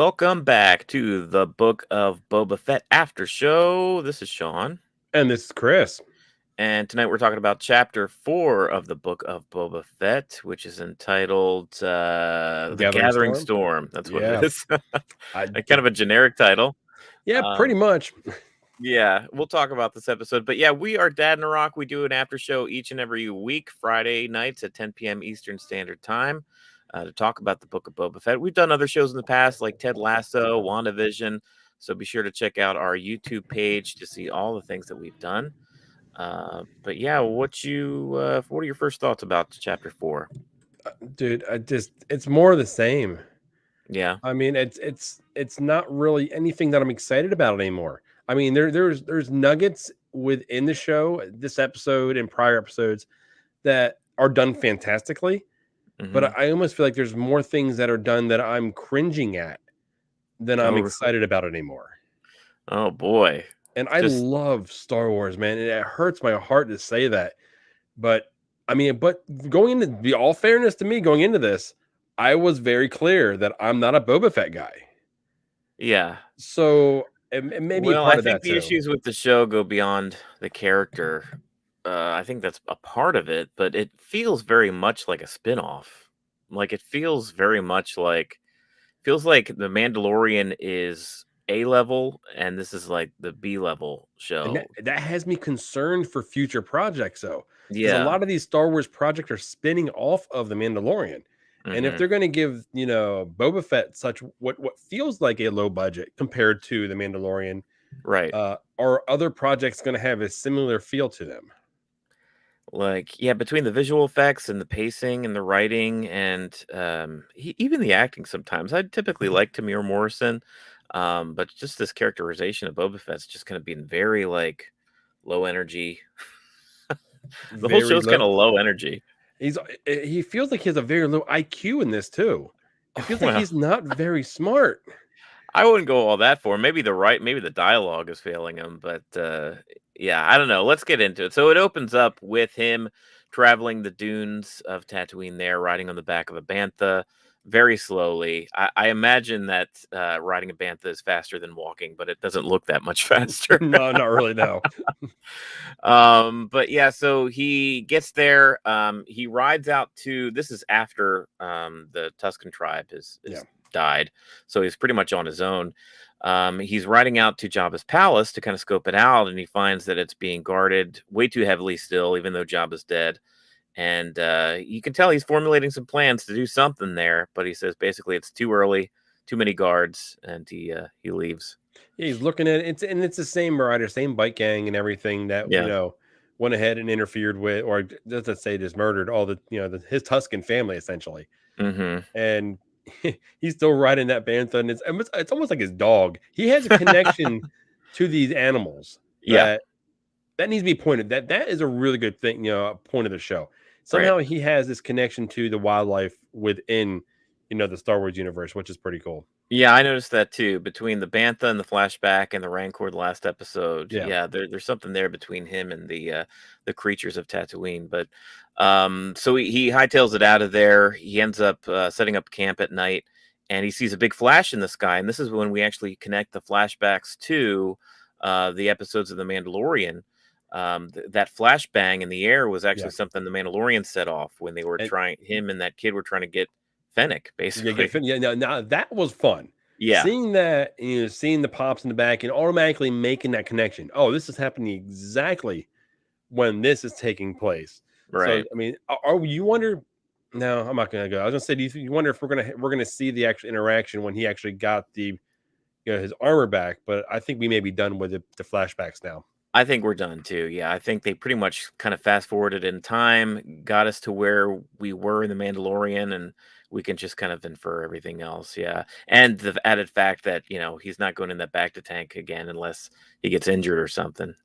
Welcome back to the Book of Boba Fett after show. This is Sean, And this is Chris. and tonight we're talking about Chapter 4 of the Book of Boba Fett, which is entitled The Gathering Gathering Storm? Storm. That's what it Yeah. is. I Kind of a generic title. yeah, pretty Um, much. yeah, we'll talk about this episode. But yeah, we are Dad in a Rock. We do an after show each and every week, Friday nights at 10 p.m. Eastern Standard Time. To talk about the Book of Boba Fett. We've done other shows in the past like Ted Lasso, WandaVision. So be sure to check out our YouTube page to see all the things that we've done. But yeah, what are your first thoughts about Chapter 4? Dude, it's more of the same. Yeah. I mean, it's not really anything that I'm excited about anymore. I mean, there's nuggets within the show, this episode and prior episodes that are done fantastically, Hmm. but I almost feel like there's more things that are done that I'm cringing at than I'm Oh, excited about anymore. oh boy. And I Just love Star Wars, man. And it hurts my heart to say that. But I mean, but going into the all fairness to me, going into this, I was very clear that I'm not a Boba Fett guy. yeah. So it may be a Well, part I of think that the too. issues with the show go beyond the character. I think that's a part of it, but it feels very much like a spin-off. Like it feels like The Mandalorian is A level and this is like the B level And show. that has me concerned for future projects, though, because a Yeah. lot of these Star Wars projects are spinning off of the Mandalorian. And if Hmm. they're going to give, Boba Fett such what feels like a low budget compared to the Mandalorian, Right. are other projects going to have a similar feel to them? Like, yeah, between the visual effects and the pacing and the writing and even the acting sometimes. I typically like Tamir Morrison, but just this characterization of Boba Fett's just kind of being very like low energy. The whole Very show's kind low. of low energy. He feels like he has a very low IQ in this too. It feels like Well, he's not very smart. I wouldn't go all that for. Maybe the dialogue is failing him, but yeah, I don't know. Let's get into it. So it opens up with him traveling the dunes of Tatooine there, riding on the back of a bantha very slowly. I imagine that riding a bantha is faster than walking, but it doesn't look that much faster. No, not really. No. But yeah, so he gets there. He rides out to this is after the Tuscan tribe Yeah. is died, so he's pretty much on his own. He's riding out to Jabba's palace to kind of scope it out, and he finds that it's being guarded way too heavily still, even though Jabba's dead. And you can tell he's formulating some plans to do something there, but he says basically it's too early, too many guards, and he leaves. Yeah, he's looking at it. It's the same rider, same bike gang and everything that, Yeah. went ahead and interfered with, or let's say just murdered all the, his Tuscan family essentially. Hmm. And he's still riding that bantha, and it's almost like his dog. He has a connection to these animals Yeah. that needs to be pointed. That is a really good thing, a point of the show. Right. Somehow he has this connection to the wildlife within, the Star Wars universe, which is pretty cool. Yeah, I noticed that too. Between the Bantha and the flashback and the Rancor the last episode, Yeah. yeah, there's something there between him and the creatures of Tatooine. But so he hightails it out of there. He ends up setting up camp at night, and he sees a big flash in the sky. And this is when we actually connect the flashbacks to the episodes of the Mandalorian. That flashbang in the air was actually Yeah. something the Mandalorian set off when they were And him and that kid were trying to get Fennec, yeah, basically. yeah, now that was fun. Yeah. Seeing that, seeing the pops in the back and automatically making that connection. Oh, this is happening exactly when this is taking place. So, Right. I mean, are you wonder? No, I'm not gonna go. I was gonna say, do you wonder if we're gonna see the actual interaction when he actually got his armor back? But I think we may be done with the flashbacks now. I think we're done too. Yeah, I think they pretty much kind of fast forwarded in time, got us to where we were in the Mandalorian, and we can just kind of infer everything else. Yeah, and the added fact that he's not going in that bacta tank again unless he gets injured or something.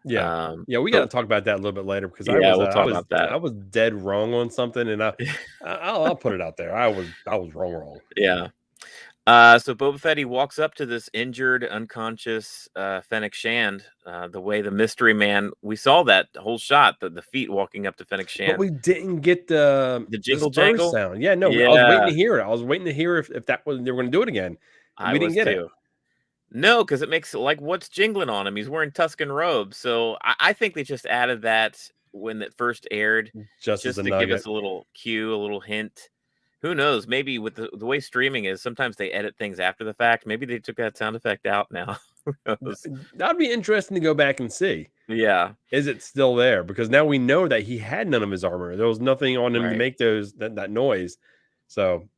Yeah. Yeah, we got to But talk about that a little bit later because yeah, we'll talk about I that. was dead wrong on something, and I'll put it out there. I was wrong. Yeah. So Boba Fett, he walks up to this injured, unconscious Fennec Shand. The way the mystery man, we saw that whole shot, the feet walking up to Fennec But Shand. we didn't get the The jingle spurs jangle. sound. Yeah, no, I was waiting Yeah. to hear it. I was waiting to hear if that was they were going to do it again. I We didn't was get it. too. No, because it makes like what's jingling on him? He's wearing Tuscan robes, so I think they just added that when it first aired, Just as a just to give nugget. us a little cue, a little hint. Who knows? Maybe with the way streaming is, sometimes they edit things after the fact. Maybe they took that sound effect out now. Who knows? That'd be interesting to go back and see. Yeah, Is it still there? Because now we know that he had none of his armor. There was nothing on him to right. make that noise. So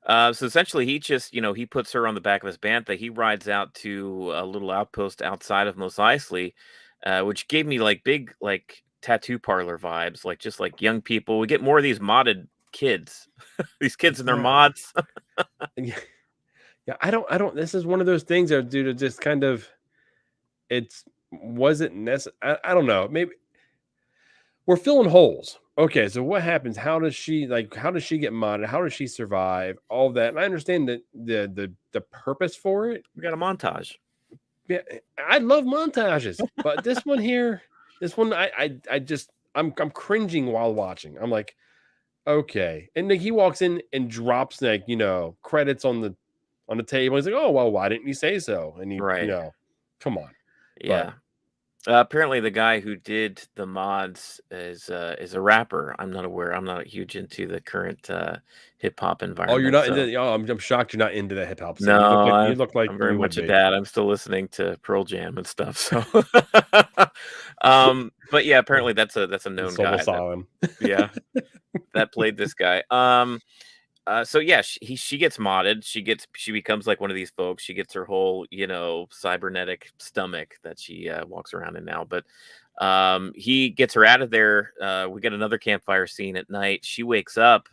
So essentially, he just, he puts her on the back of his bantha. He rides out to a little outpost outside of Mos Eisley, which gave me like big, like tattoo parlor vibes, like just like young people. We get more of these modded kids, these kids and their yeah, mods. yeah, yeah. I don't. This is one of those things that, dude, it just kind of, it's wasn't necessary. I don't know. Maybe we're filling holes. Okay, so what happens? How does she get modded? How does she survive? All that. And I understand that the purpose for it. We got a montage. Yeah, I love montages, but this one here, this one, I just I'm cringing while watching. I'm like, okay, and then he walks in and drops like credits on the table. He's like, oh well, why didn't you say so? And Right. come on, but Yeah. Apparently, the guy who did the mods is a rapper. I'm not aware. I'm not huge into the current hip hop oh, you're environment. not So into. Oh, I'm shocked you're not into the hip hop scene. no, You look like I'm very you would much a be. dad. I'm still listening to Pearl Jam and stuff. So, but yeah, apparently that's a The known Soul guy. That, Asylum. yeah, that played this guy. So yeah, she gets modded. She becomes like one of these folks. She gets her whole, cybernetic stomach that she walks around in now. But he gets her out of there. We get another campfire scene at night. She wakes up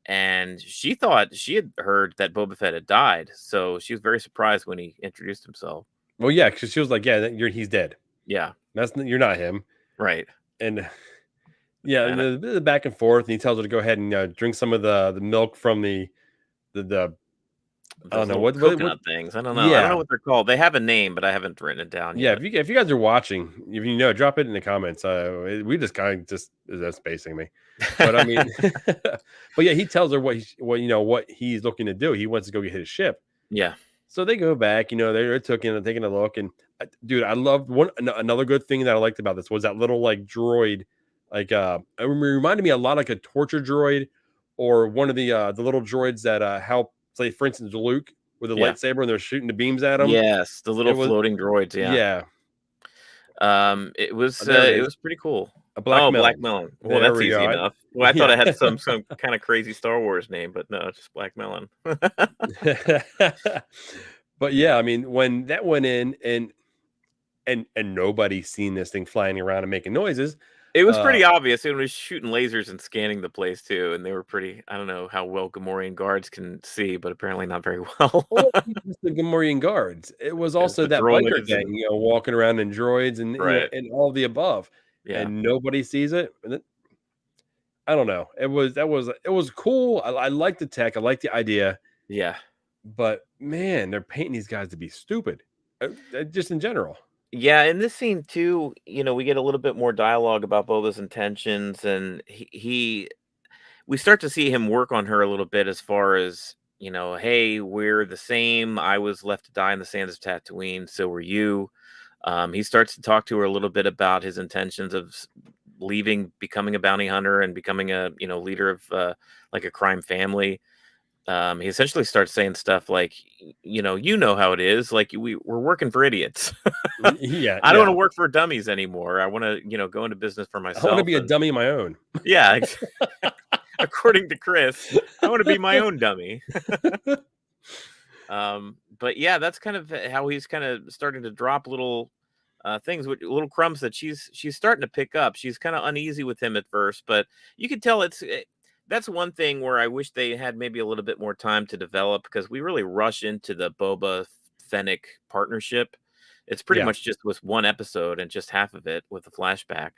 and she thought she had heard that Boba Fett had died. So she was very surprised when he introduced himself. Well, yeah, because she was like, yeah, he's dead. Yeah, You're not him. right. And yeah, And the back and forth, and he tells her to go ahead and drink some of the milk from the I don't those know little what coconut things. I don't know. I don't know yeah, what they're called. They have a name, but I haven't written it down yeah. yet. If you guys are watching, if you know, drop it in the comments. We just kind of just that's spacing me, but I mean, but yeah, he tells her what he's looking to do. He wants to go get his ship. Yeah. So they go back. They're taking a look, and dude, I loved another good thing that I liked about this was that little like droid, like it reminded me a lot like a torture droid, or one of the little droids that help, say for instance, Luke with a Yeah. lightsaber and they're shooting the beams at him. Yes, the It little was floating droids, yeah. yeah, It was there it it is, was pretty cool. a black Oh, Black melon. Melon. Well, There that's we easy go. enough. Well, I thought Yeah. I had some kind of crazy Star Wars name, but no, just Black Melon. But yeah, I mean, when that went in and nobody's seen this thing flying around and making noises. It was pretty obvious. It was shooting lasers and scanning the place too, and they were pretty. I don't know how well Gamorrean guards can see, but apparently not very well. Well, just the Gamorrean guards. It was There's also the that biker droids gang, and walking around in droids and right, and all the above, yeah, and nobody sees it. And I don't know. It was cool. I like the tech. I like the idea, yeah. but man, they're painting these guys to be stupid, just in general. Yeah, in this scene too, we get a little bit more dialogue about Boba's intentions, and we start to see him work on her a little bit as far as, hey, we're the same. I was left to die in the sands of Tatooine, so were you. He starts to talk to her a little bit about his intentions of leaving, becoming a bounty hunter, and becoming a leader of like a crime family. He essentially starts saying stuff like, you know how it is. Like we're working for idiots. Yeah, I don't want yeah. to work for dummies anymore. I want to, go into business for I want to myself. be a And dummy of my own. yeah, according to Chris, I want to be my own dummy. But yeah, that's kind of how he's kind of starting to drop little things, with little crumbs that she's starting to pick up. She's kind of uneasy with him at first, but you can tell that's one thing where I wish they had maybe a little bit more time to develop, because we really rush into the Boba Fennec partnership. It's pretty Yeah, much just with one episode and just half of it with the flashback.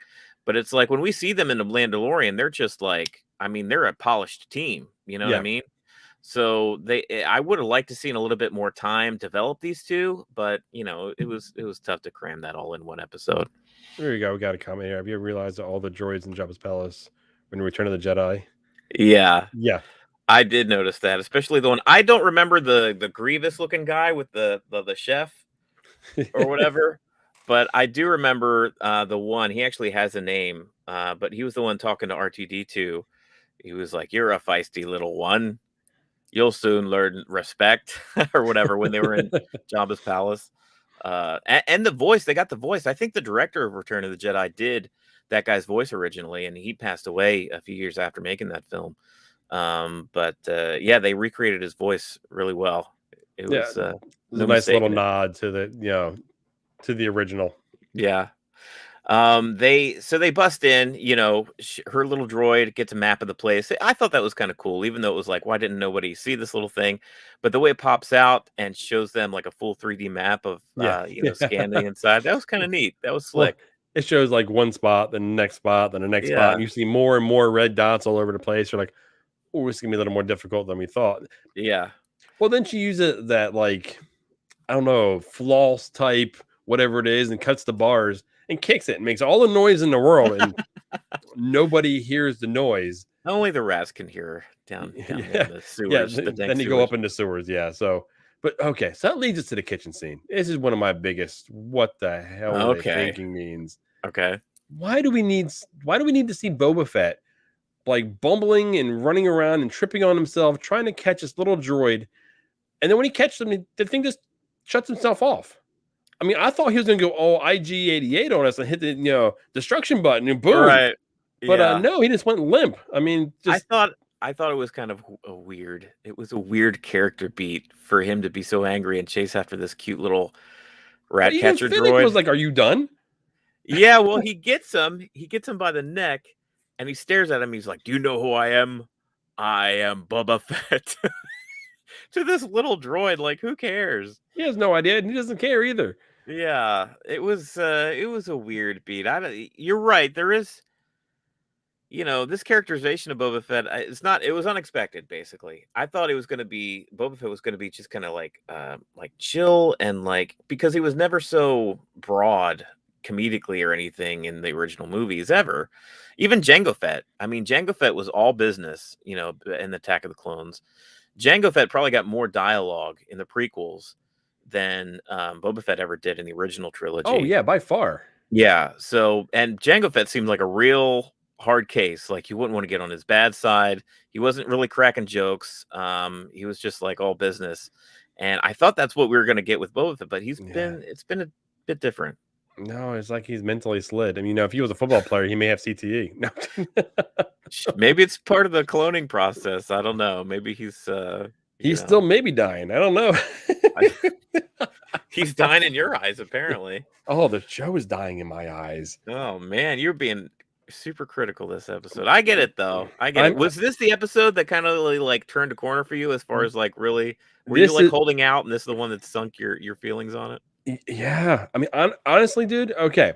But it's like when we see them in the Mandalorian, they're just like, I mean, they're a polished team. You know what I yeah. mean? So I would have liked to seen a little bit more time develop these two, but it was tough to cram that all in one episode. There you go. We got a comment here. Have you ever realized that all the droids in Jabba's palace when Return of the Jedi? Yeah. Yeah. I did notice that, especially the one. I don't remember the Grievous looking guy with the chef or whatever, but I do remember the one. He actually has a name, but he was the one talking to RTD2. He was like, "You're a feisty little one. You'll soon learn respect," or whatever. When they were in Jabba's palace, and the voice, they got the voice. I think the director of Return of the Jedi did that guy's voice originally, and he passed away a few years after making that film. But yeah, they recreated his voice really well. It Yeah, was it was a no nice little mistaking it. nod to the to the original. Yeah. They bust in, her little droid gets a map of the place. I thought that was kind of cool, even though it was like, why didn't nobody see this little thing? But the way it pops out and shows them like a full 3D map of Yeah, scanning inside, that was kind of neat. That was well, slick. it shows like one spot, then the next spot, then the next spot, and Yeah. you see more and more red dots all over the place. You're like, oh, it's gonna be a little more difficult than we thought. Yeah. Well, then she uses that like I don't know floss type whatever it is and cuts the bars and kicks it and makes all the noise in the world and nobody hears the noise. Only the rats can hear her down there Yeah, in the yeah. sewers, the dank Then you go sewers. up into sewers. Yeah. So, but okay. So that leads us to the kitchen scene. This is one of my biggest. What the hell were they Okay. thinking? Means Okay. why do we need? Why do we need to see Boba Fett like bumbling and running around and tripping on himself, trying to catch this little droid, and then when he catches him, the thing just shuts himself off. I mean, I thought he was going to go all IG-88 on us and hit the destruction button and boom. Right. But Yeah. no, he just went limp. I mean, I just thought I thought it was kind of a weird. It was a weird character beat for him to be so angry and chase after this cute little but rat even catcher Finnick was droid. like, "Are you done?" Yeah, well, he gets him. He gets him by the neck, and he stares at him. He's like, "Do you know who I am? I am Boba Fett." To this little droid, like, who cares? He has no idea, and he doesn't care either. Yeah, it was a weird beat. I don't. You're right. There is. This characterization of Boba Fett, it's not. It was unexpected. Basically, I thought it was going to be Boba Fett was going to be just kind of like chill and like because he was never so broad comedically or anything in the original movies ever. Even Jango Fett. I mean, Jango Fett was all business. In the Attack of the Clones, Jango Fett probably got more dialogue in the prequels than Boba Fett ever did in the original Oh trilogy. yeah, by far. Yeah, so and Jango Fett seemed like a real hard case. Like you wouldn't want to get on his bad side. He wasn't really cracking jokes. He was just like all business. And I thought that's what we were gonna get with Boba Fett, but Yeah. it's been a bit different. No, it's like he's mentally slid. I mean, if he was a football player, he may have CTE. No. Maybe it's part of the cloning process. I don't know. Maybe he's He's still maybe dying. I don't know. he's dying in your eyes, apparently. Oh, the show is dying in my eyes. Oh man, you're being super critical this episode. I get it though. I get it. I'm Was this the episode that kind of really, like turned a corner for you as far as like really were you this like is holding out and this is the one that sunk your feelings on it? yeah. I mean, honestly, dude. Okay,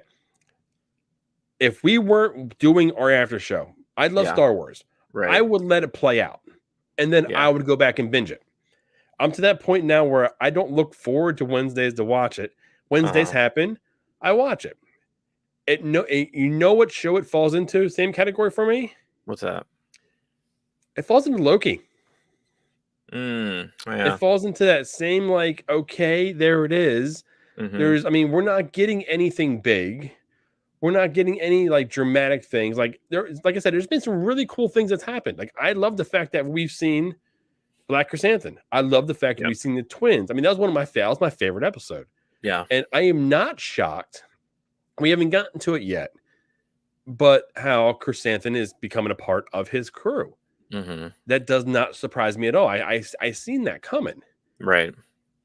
if we weren't doing our after show, I'd love Yeah, Star Wars. I right. would let it play out, and then Yeah. I would go back and binge it. I'm to that point now where I don't look forward to Wednesdays to watch it. Wednesdays Uh-huh. happen, I watch it. You know what show it falls into? Same category for me. What's that? It falls into Loki. It Yeah. falls into that same like, okay, there it is. Mm-hmm. I mean, we're not getting anything big. We're not getting any like dramatic things. Like I said, there's been some really cool things that's happened. Like I love the fact that we've seen Black Krrsantan. I love the fact that Yep. we've seen the twins. I mean, that was that was my favorite episode. Yeah. And I am not shocked. We haven't gotten to it yet, but how Krrsantan is becoming a part of his crew. Mm-hmm. That does not surprise me at all. I seen that coming. Right.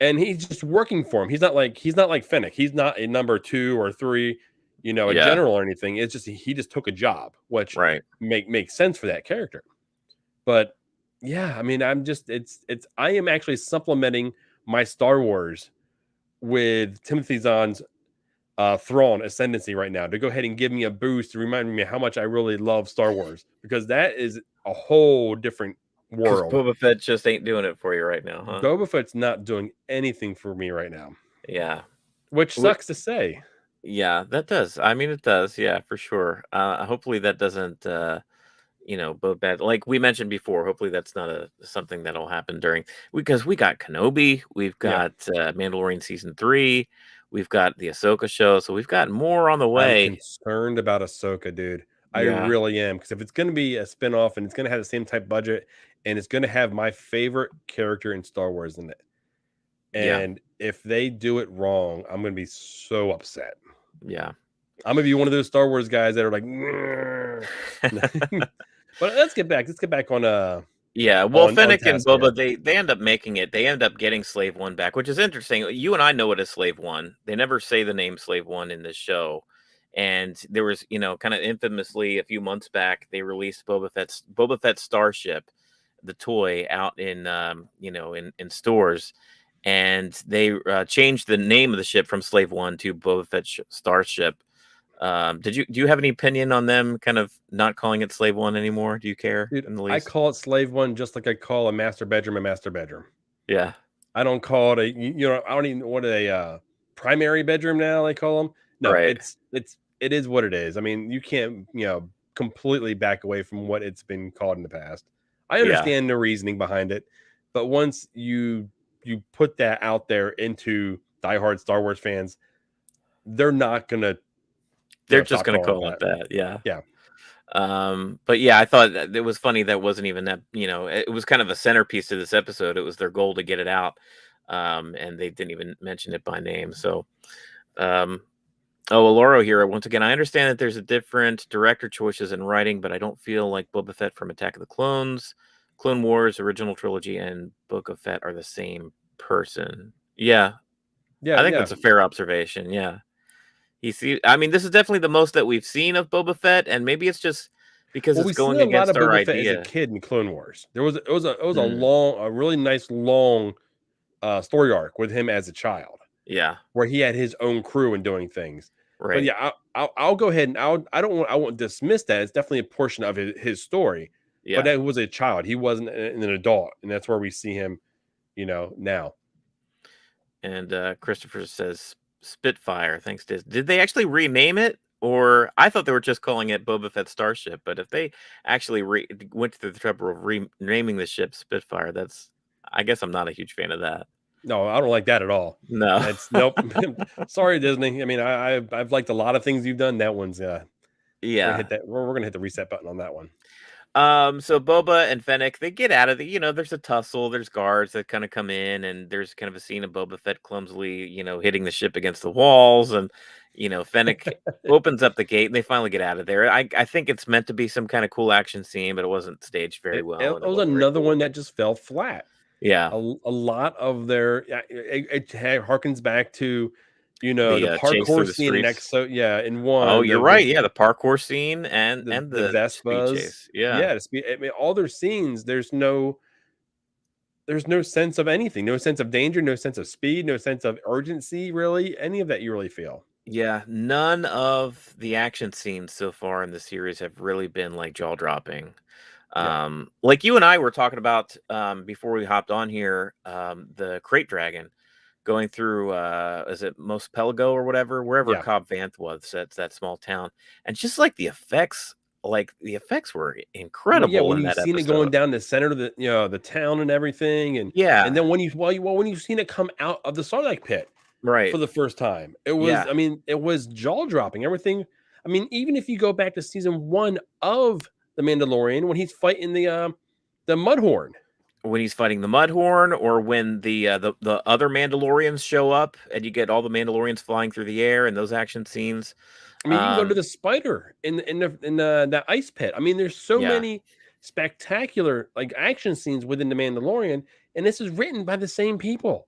And he's just working for him. He's not like Fennec. He's not a number 2 or 3, a Yeah. general or anything. It's just he just took a job, which Right. makes sense for that character. But yeah, I mean, I am actually supplementing my Star Wars with Timothy Zahn's Thrawn ascendancy right now to go ahead and give me a boost to remind me how much I really love Star Wars because that is a whole different Because world. Boba Fett just ain't doing it for you right now, huh? Boba Fett's not doing anything for me right now, Yeah. which sucks to say. Yeah, that does. I mean, it does. Yeah, for sure. Hopefully that doesn't Boba Fett, like we mentioned before. Hopefully, that's not something that'll happen because we got Kenobi, we've Yeah. got Mandalorian season 3, we've got the Ahsoka show, so we've got more on the I'm way. concerned about Ahsoka, dude. I Yeah, really am, because if it's going to be a spinoff and it's going to have the same type budget and it's going to have my favorite character in Star Wars in it, yeah, and if they do it wrong, I'm going to be so upset. yeah. I'm going to be one of those Star Wars guys that are like, "Grr." But let's get back Yeah, well, on Fennec and task here. Boba, they end up making it. They end up getting Slave One back, which is interesting. You and I know it as Slave One. They never say the name Slave One in this show. And there was, kind of infamously a few months back, they released Boba Fett's Starship, the toy, out in stores, and they changed the name of the ship from Slave One to Boba Fett Starship. Do you have any opinion on them kind of not calling it Slave One anymore? Do you care Dude, in the I least? call it Slave One just like I call a master bedroom a master bedroom. Yeah. I don't call it I don't even what primary bedroom now they call them. No, Right. it is what it is. I mean, you can't, completely back away from what it's been called in the past. I Yeah. understand the reasoning behind it, but once you put that out there into diehard Star Wars fans, they're not gonna, They're just stop gonna calling it call it that. that. Yeah. Yeah. But yeah, I thought that it was funny that wasn't even that, it was kind of a centerpiece to this episode. It was their goal to get it out. And they didn't even mention it by name. So um oh, Aloro here. Once again, I understand that there's a different director choices in writing, but I don't feel like Boba Fett from Attack of the Clones, Clone Wars, original trilogy, and Book of Fett are the same person. Yeah, Yeah, I think yeah. that's a fair observation. Yeah. I mean, this is definitely the most that we've seen of Boba Fett, and maybe it's just because Well, it's we've seen going a lot of against our Boba Fett as a idea. kid in Clone Wars. It was Mm, a really nice long story arc with him as a child, yeah, where he had his own crew and doing things. But right. yeah, I'll go ahead and I won't dismiss that. It's definitely a portion of his story, but Yeah. that was a child. He wasn't an adult, and that's where we see him, now. And Christopher says Spitfire. Thanks, Disney. Did they actually rename it? Or I thought they were just calling it Boba Fett Starship. But if they actually went through the trouble of renaming the ship Spitfire, I guess I'm not a huge fan of that. No, I don't like that at all. No. That's nope. Sorry, Disney. I mean, I've liked a lot of things you've done. That one's we're gonna Yeah. hit that. We're gonna hit the reset button on that one. So Boba and Fennec, they get out of there's a tussle, there's guards that kind of come in, and there's kind of a scene of Boba Fett clumsily, hitting the ship against the walls, and Fennec opens up the gate and they finally get out of there. I think it's meant to be some kind of cool action scene, but it wasn't staged very well It and it was wasn't very another cool one looking. that just fell flat. Yeah. A lot of their harkens back to, The the chase through parkour the scene in streets. in Oh, one, you're right. Yeah, the parkour scene the and the the speed Vespas. chase. Yeah. Yeah, the speed, I mean, all their scenes, there's no sense of anything, no sense of danger, no sense of speed, no sense of urgency, really, any of that you really feel. Yeah, none of the action scenes so far in the series have really been like jaw dropping. Yeah. Like you and I were talking about before we hopped on here, the crate dragon going through is it Mos Pelgo or whatever, wherever Yeah. Cobb Vanth was, that's that small town. And just like the effects were Well, yeah, incredible when in you've that seen it going episode. down the center of the town and everything, and Yeah, then when you've seen it come out of the Sarlacc pit for right. the first time, Yeah. I mean, it was jaw dropping. Everything. I mean, even if you go back to season one of The Mandalorian, when he's fighting the Mudhorn. When he's fighting the Mudhorn, or when the other Mandalorians show up, and you get all the Mandalorians flying through the air, and those action scenes. I mean, even go to Um, the spider in that ice pit. I mean, there's so yeah, many spectacular like action scenes within the Mandalorian, and this is written by the same people.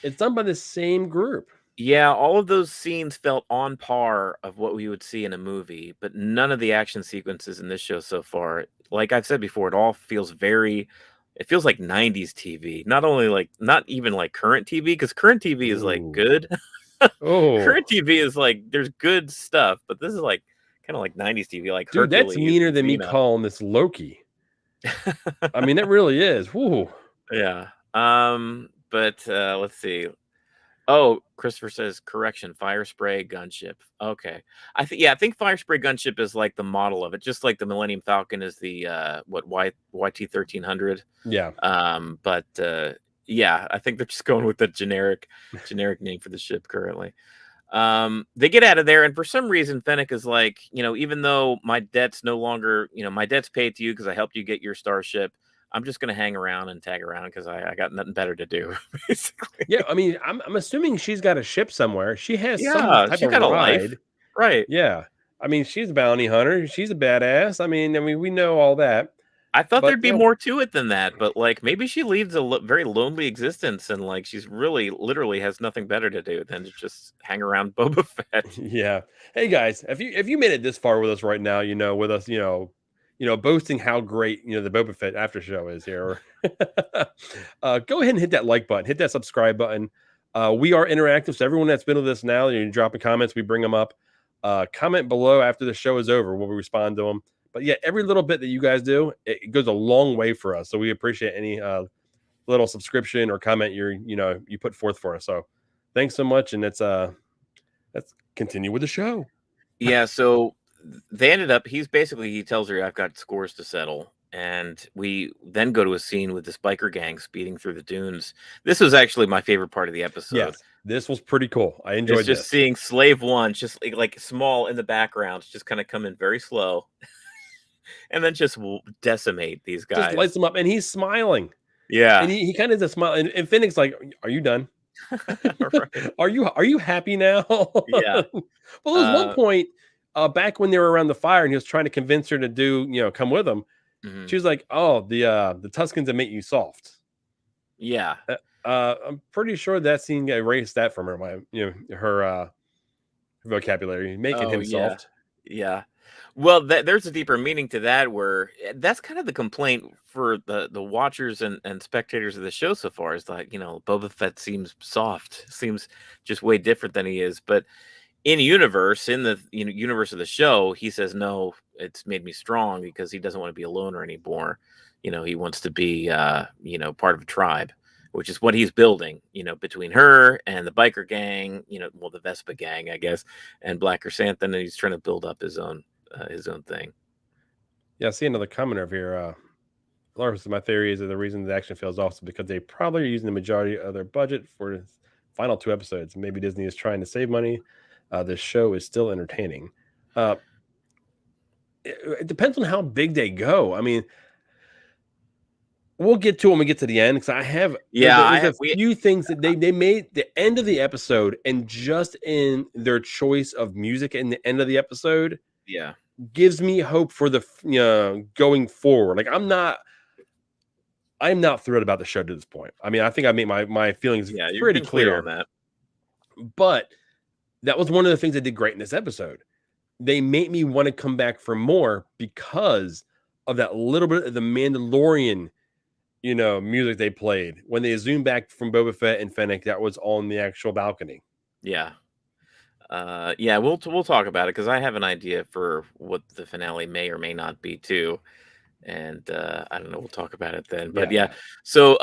It's done by the same group. yeah, all of those scenes felt on par of what we would see in a movie, but none of the action sequences in this show so far, like I've said before, it feels like 90s TV. Not even like current TV, because current TV is like Ooh. good. Oh, Current TV is like there's good stuff, but this is like kind of like 90s TV, like dude, that's Hercules meaner and than me Xena. calling this Loki. I mean, it really is. Whoo. Yeah. But let's see. Oh, Christopher says, correction, fire spray gunship. Okay. I think fire spray gunship is like the model of it, just like the Millennium Falcon is the YT-1300. Yeah. But yeah, I think they're just going with the generic name for the ship currently. They get out of there, and for some reason, Fennec is like, even though my debt's no longer, my debt's paid to you because I helped you get your starship, I'm just gonna hang around and tag around because I got nothing better to do, basically. Yeah, I mean, I'm assuming she's got a ship somewhere. She has some Yeah, type she of got a life, ride. right? Yeah. I mean, she's a bounty hunter. She's a badass. I mean, we know all that. I thought But there'd be more to it than that, but like maybe she leads a very lonely existence, and like she's really literally has nothing better to do than to just hang around Boba Fett. yeah. Hey guys, if you made it this far with us right now, with us, boasting how great the Boba Fett after show is here. Go ahead and hit that like button, hit that subscribe button. We are interactive, so everyone that's been with us now, you're dropping comments, we bring them up. Comment below after the show is over, we'll respond to them. But yeah, every little bit that you guys do, it goes a long way for us. So we appreciate any little subscription or comment you put forth for us. So thanks so much, and let's continue with the show. Yeah, so they ended up. He tells her, "I've got scores to settle." And we then go to a scene with this biker gang speeding through the dunes. This was actually my favorite part of the episode. Yes, this was pretty cool. I enjoyed just seeing Slave One, just like small in the background, just kind of come in very slow, and then just decimate these guys. Just lights them up, and he's smiling. Yeah, and he kind of just smile. And Finnick's like, "Are you done? Are you happy now?" Yeah. Well, there was one point back when they were around the fire, and he was trying to convince her to come with him. Mm-hmm. She was like, "Oh, the Tuscans that make you soft." Yeah. I'm pretty sure that scene erased that from her her vocabulary, making him soft. Yeah. Well, there's a deeper meaning to that, where that's kind of the complaint for the watchers and spectators of the show so far, is like, Boba Fett seems soft, seems just way different than he is. But in the universe of the show, he says, no, it's made me strong because he doesn't want to be a loner anymore. He wants to be part of a tribe, which is what he's building, between her and the biker gang, the Vespa gang, I guess, and Black Krrsantan, and he's trying to build up his own thing. Yeah, I see another comment over here. Lars, my theory is that the reason the action fails off is because they probably are using the majority of their budget for the final 2 episodes. Maybe Disney is trying to save money. This show is still entertaining. It depends on how big they go. I mean, we'll get to when we get to the end, because I have there's a few things that they made the end of the episode, and just in their choice of music in the end of the episode, gives me hope for the going forward. Like I'm not thrilled about the show to this point. I mean, I think I made my feelings pretty clear on that. But that was one of the things that did great in this episode. They made me want to come back for more because of that little bit of the Mandalorian, music they played when they zoomed back from Boba Fett and Fennec. That was on the actual balcony. Yeah. We'll talk about it, because I have an idea for what the finale may or may not be too. And I don't know, we'll talk about it then. But so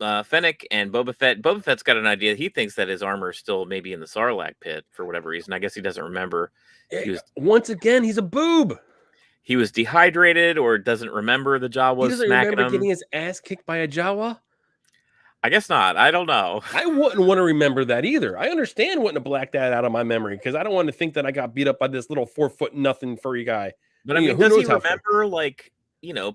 Fennec and Boba Fett's got an idea. He thinks that his armor is still maybe in the Sarlacc pit for whatever reason. I guess he doesn't remember. Once again, he's a boob. He was dehydrated, or doesn't remember the Jawa was smacking him. Getting his ass kicked by a Jawa. I guess not. I don't know. I wouldn't want to remember that either. I understand wanting to black that out of my memory, because I don't want to think that I got beat up by this little 4-foot nothing furry guy. But I mean, does he remember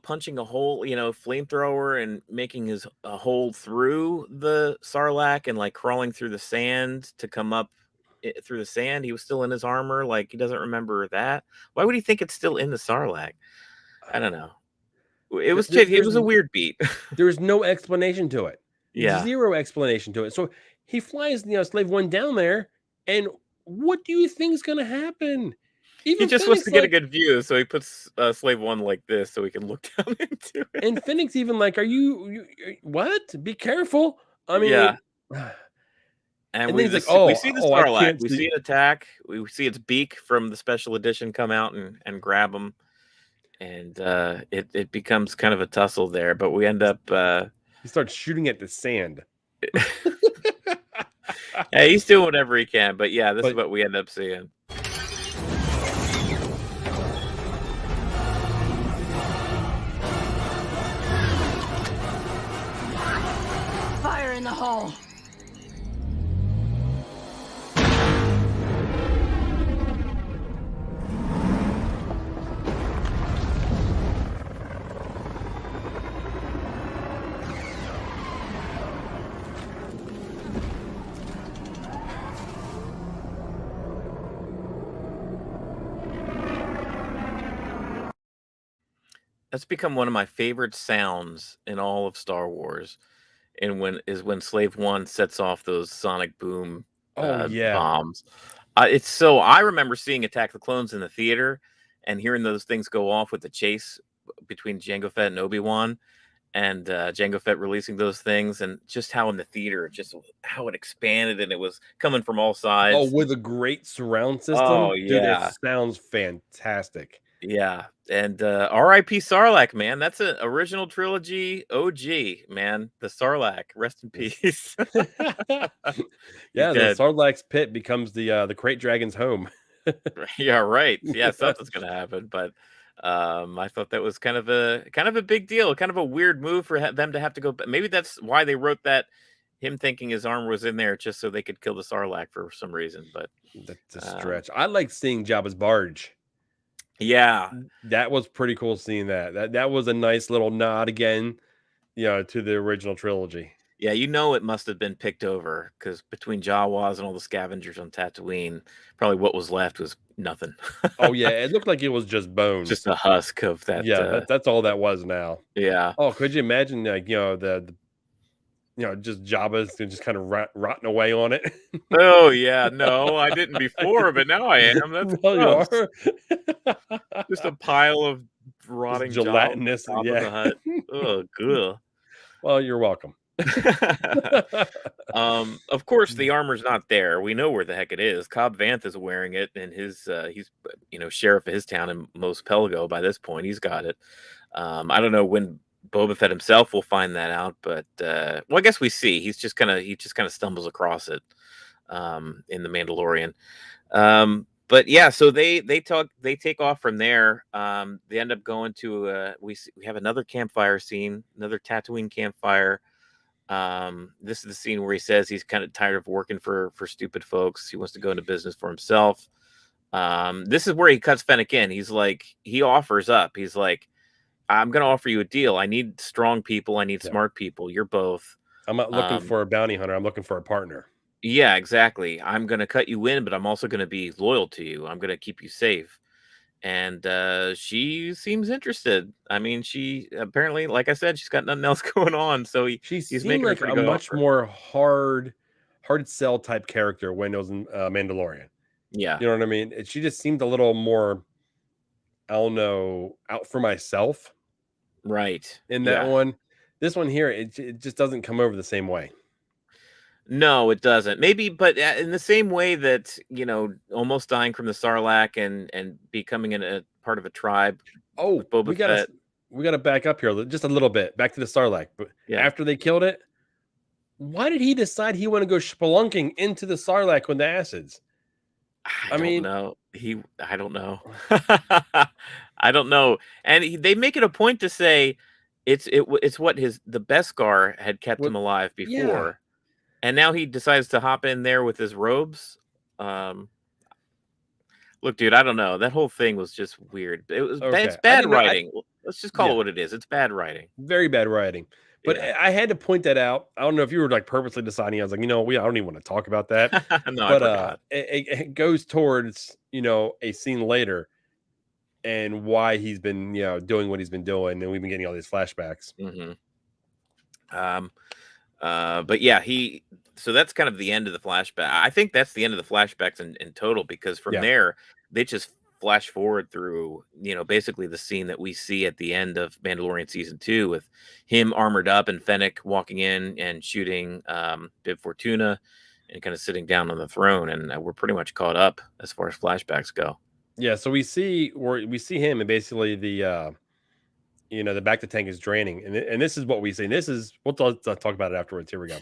punching a hole, flamethrower, and making a hole through the Sarlacc, and like crawling through the sand to come up through the sand? He was still in his armor. Like, he doesn't remember that. Why would he think it's still in the Sarlacc? I don't know. It was a weird beat. There's no explanation to it. Yeah. Zero explanation to it. So he flies, Slave One down there, and what do you think is going to happen? He just wants to get a good view, so he puts Slave One like this so he can look down into it. And Fennec's even like, "Are you what? Be careful!" I mean, yeah. And we see the Sarlacc. We see it attack. We see its beak from the special edition come out and grab him, and it becomes kind of a tussle there. But we end up. He starts shooting at the sand. Hey, he's doing whatever he can, but yeah, this is But what we end up seeing. Fire in the hole! That's become one of my favorite sounds in all of Star Wars. And when Slave One sets off those sonic boom oh yeah. bombs. It's so I remember seeing Attack the Clones in the theater and hearing those things go off with the chase between Jango Fett and Obi-Wan, and Jango Fett releasing those things, and just how in the theater, just how it expanded and it was coming from all Oh, sides. with a great surround Oh system, dude, it yeah, sounds fantastic. yeah, and R.I.P. Sarlacc, man. That's an original trilogy OG, man. The Sarlacc, rest in This- peace. He's yeah, the dead. Sarlacc's pit becomes the Crate Dragon's home. Yeah, right. Yeah, Yeah. something's gonna happen, but I thought that was kind of a big deal, kind of a weird move for them to have to go. Maybe that's why they wrote that. Him thinking his arm was in there just so they could kill the Sarlacc for some reason. But That's a um, stretch. I like seeing Jabba's barge. yeah, That was pretty cool seeing that. That was a nice little nod again, to the original trilogy. yeah, it must have been picked over because between Jawas and all the scavengers on Tatooine, probably what was left was nothing. Oh yeah, it looked like it was just bones. Just a husk of that. Yeah, that's all that was now. Yeah. Oh, could you imagine like just Jabba's just kind of rotting away on it? Oh yeah. No, I didn't before, but now I am. That's No, you gross. are. Just a pile of Just rotting jaw on gelatinous, top of yeah. the hut. Oh, good. Well, you're welcome. Of course, the armor's not there. We know where the heck it is. Cobb Vanth is wearing it, and he's sheriff of his town in Mos Pelgo by this point. He's got it. I don't know when Boba Fett himself will find that out, but well, I guess we see. He just kind of stumbles across it in the Mandalorian. But yeah, so they take off from there. They end up going to we have another campfire scene, another Tatooine campfire. This is the scene where he says he's kind of tired of working for stupid folks. He wants to go into business for himself. This is where he cuts Fennec in. He offers up. He's like, I'm gonna offer you a deal. I need strong people. I need Yeah. smart people. You're both. I'm not looking Um, for a bounty hunter. I'm looking for a partner. yeah, exactly. I'm gonna cut you in, but I'm also gonna be loyal to you. I'm gonna keep you safe. And she seems interested. I mean, she apparently, like I said, she's got nothing else going on. So She he's seemed making a like pretty a good much offer. more hard sell type character when it was in Mandalorian. Yeah, You know what I mean? She just seemed a little more, I don't know, out for myself right. in that Yeah. one. This one here, it just doesn't come over the same way. No, it doesn't. Maybe, but in the same way that almost dying from the Sarlacc and becoming a part of a tribe Oh, with Boba Fett. we gotta back up here just a little bit, back to the Sarlacc. But Yeah, after they killed it, why did he decide he want to go spelunking into the Sarlacc with the acids? I I don't mean, know. I don't know. I don't know. And they make it a point to say it's what the Beskar had kept what? him alive Yeah. before. And now he decides to hop in there with his robes. Um, Look, dude, I don't know. That whole thing was just weird. It's Okay. I bad didn't know. writing. Let's just call Yeah. it what it is. It's bad writing. Very bad writing. But Yeah. I had to point that out. I don't know if you were like purposely deciding. I was like, I don't even want to talk about that. No, I But forgot. it goes towards a scene later and why he's been doing what he's been doing, and we've been getting all these flashbacks. Hmm. Um, but yeah, so that's kind of the end of the flashback. I think that's the end of the flashbacks in total, because from Yeah. there they just flash forward through, basically the scene that we see at the end of Mandalorian season 2 with him armored up and Fennec walking in and shooting Bib Fortuna and kind of sitting down on the throne, and we're pretty much caught up as far as flashbacks go. Yeah, so we see him, and basically the bacta tank is draining, and this is what we see. And this is we'll talk about it afterwards. Here we go.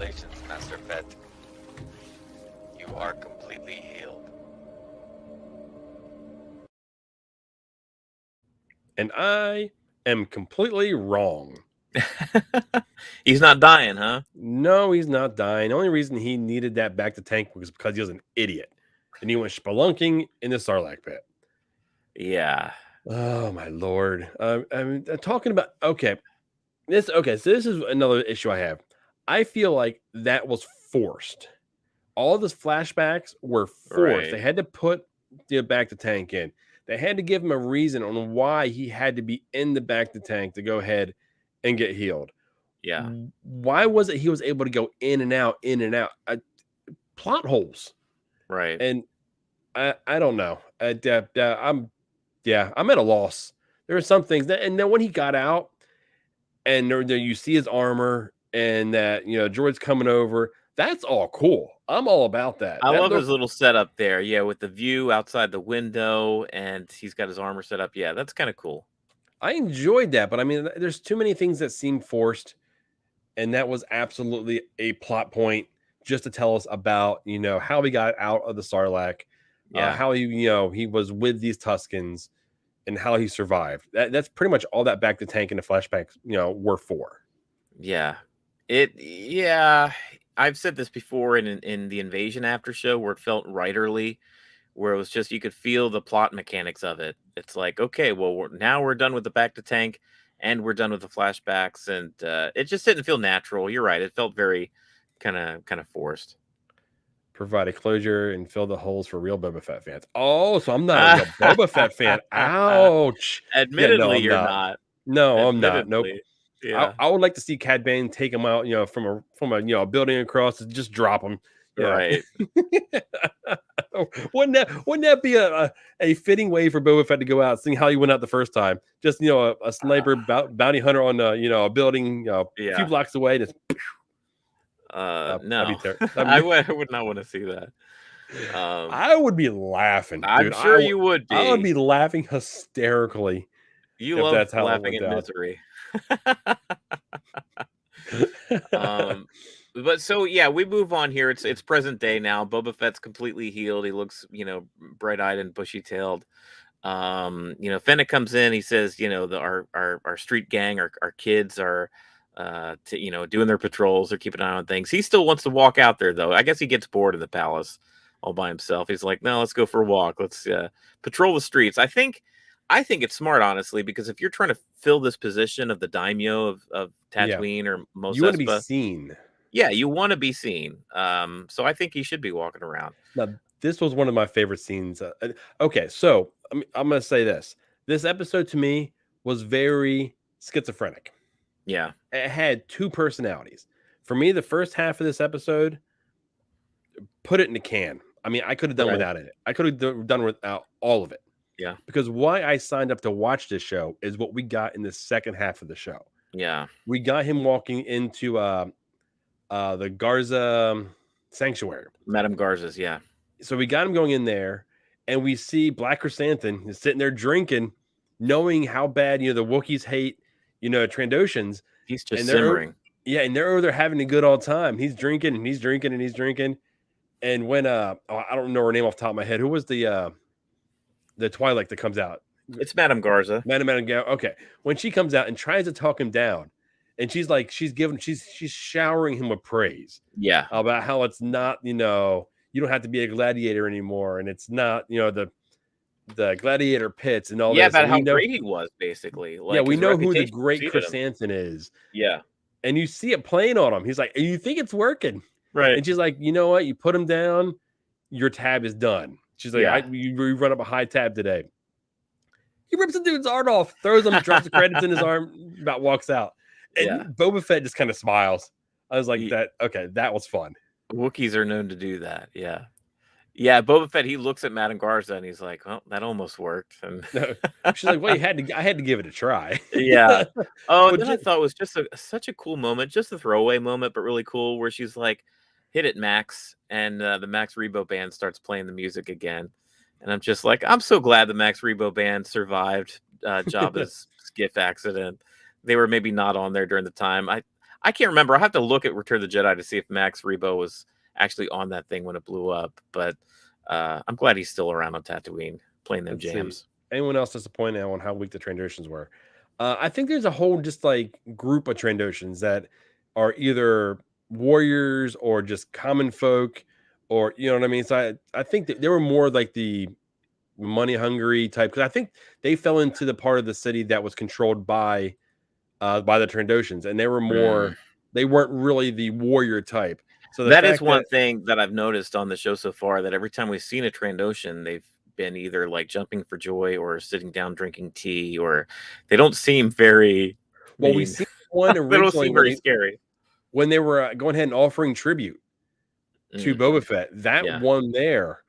Congratulations, Master Fett. You are completely healed. And I am completely wrong. He's not dying, huh? No, he's not dying. The only reason he needed that bacta tank was because he was an idiot. And he went spelunking in the Sarlacc pit. Yeah. Oh my lord. Talking about so this is another issue I have. I feel like that was forced. All those flashbacks were forced. Right. They had to put the bacta tank in. They had to give him a reason on why he had to be in the bacta tank to go ahead and get healed. Yeah. Why was it he was able to go in and out, plot holes? Right. And I don't know. I'm at a loss. There are some things that, and then when he got out, and there you see his armor, and that Droid's coming over. That's all cool. I'm all about that. I love his little setup there. Yeah, with the view outside the window, and he's got his armor set up. Yeah, that's kind of cool. I enjoyed that, but I mean, there's too many things that seem forced, and that was absolutely a plot point just to tell us about how we got out of the Sarlacc, how he was with these Tuskens, and how he survived. That's pretty much all that bacta tank and the flashbacks were for. Yeah, I've said this before in the Invasion after show where it felt writerly, where it was just you could feel the plot mechanics of it. It's like, okay, well, now we're done with the bacta tank and we're done with the flashbacks, and it just didn't feel natural. You're right; it felt very kind of forced. Provide a closure and fill the holes for real Boba Fett fans. Oh, so I'm not a real Boba Fett fan. Ouch. Admittedly, I'm you're not. No, I'm not. Nope. Yeah. I would like to see Cad Bane take him out, from a building across and just drop him. Yeah. Right. wouldn't that be a fitting way for Boba Fett to go out, seeing how he went out the first time? Just a sniper bounty hunter on a building a few blocks away. Just no, I would not want to see that. I would be laughing. I'm sure you would be. I would be laughing hysterically. You love that's laughing at misery. But so yeah, we move on here. It's present day now. Boba Fett's completely healed. He looks, bright-eyed and bushy-tailed. Fennec comes in. He says, our street gang, our kids are doing their patrols. They're keeping an eye on things. He still wants to walk out there, though. I guess he gets bored in the palace all by himself. He's like, no, let's go for a walk. Let's patrol the streets. I think it's smart, honestly, because if you're trying to fill this position of the daimyo of Tatooine or Mos Espa, you want to be seen. Yeah, you want to be seen. So I think he should be walking around. Now, this was one of my favorite scenes. Okay, so I'm going to say this. This episode to me was very schizophrenic. Yeah. It had two personalities. For me, the first half of this episode, put it in a can. I mean, I could have done without it. I could have done without all of it. Yeah. Because why I signed up to watch this show is what we got in the second half of the show. Yeah. We got him walking into the Garza sanctuary. Madame Garza's, yeah. So we got him going in there, and we see Black Krrsantan is sitting there drinking, knowing how bad the Wookiees hate Trandoshans. He's just simmering. And they're over there having a good old time. He's drinking and he's drinking and he's drinking. And when I don't know her name off the top of my head. Who was the Twilight that comes out? It's Madame Garza. Madame Garza. Okay. When she comes out and tries to talk him down, and she's showering him with praise. Yeah. About how it's not, you don't have to be a gladiator anymore, and it's not, the gladiator pits and all that. Yeah, about how great he was, basically. Like, we know who the great Krrsantan is. Yeah. And you see it playing on him. He's like, you think it's working. Right. And she's like, you know what? You put him down, your tab is done. She's like, you run up a high tab today. He rips the dude's arm off, throws him, drops the credits in his arm, about walks out. And Boba Fett just kind of smiles. I was like, that was fun. Wookiees are known to do that. Yeah. Yeah, Boba Fett, he looks at Madame Garza and he's like, well, that almost worked. And she's like, well, I had to give it a try. Yeah. Oh, and then I thought it was just such a cool moment, just a throwaway moment, but really cool, where she's like, hit it, Max. And the Max Rebo band starts playing the music again. And I'm just like, I'm so glad the Max Rebo band survived Jabba's skiff accident. They were maybe not on there during the time. I can't remember. I'll have to look at Return of the Jedi to see if Max Rebo was actually on that thing when it blew up. But I'm glad he's still around on Tatooine playing them Let's see. jams. Anyone else disappointed on how weak the Trandoshans were? I think there's a whole just like group of Trandoshans that are either warriors or just common folk, or you know what I mean. So I think that they were more like the money hungry type, because I think they fell into the part of the city that was controlled by the Trandoshans, and they were more. They weren't really the warrior type. So the That is fact one that thing that I've noticed on the show so far, that every time we've seen a Trandoshan, they've been either like jumping for joy or sitting down drinking tea, or they don't seem very well, we mean. seen one They don't originally seem very scary. when they were going ahead and offering tribute to Boba Fett. That Yeah. one there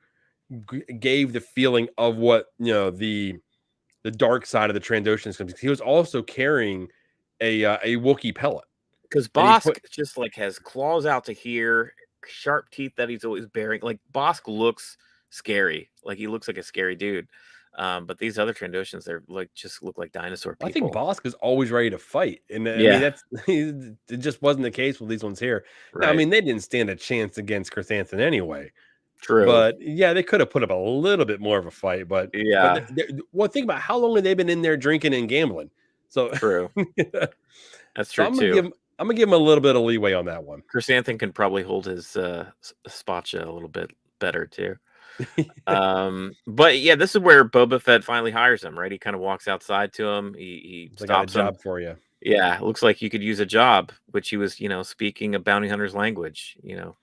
gave the feeling of what the dark side of the Trandoshans comes. He was also carrying a Wookiee pellet. Because Bosk just like has claws out to here, sharp teeth that he's always bearing. Like Bosk looks scary. Like he looks like a scary dude. But these other Trandoshans, they're like just look like dinosaur people. I think Bosk is always ready to fight, and I mean it just wasn't the case with these ones here. Right. Now, I mean, they didn't stand a chance against Krrsantan anyway. True. But yeah, they could have put up a little bit more of a fight. But yeah, well, think about how long have they been in there drinking and gambling. So true. That's true too. I'm gonna give him a little bit of leeway on that one. Krrsantan can probably hold his spacha a little bit better too. But yeah, this is where Boba Fett finally hires him, right? He kind of walks outside to him. He stops him. Job for you. Yeah, it looks like you could use a job, which he was, speaking a bounty hunter's language,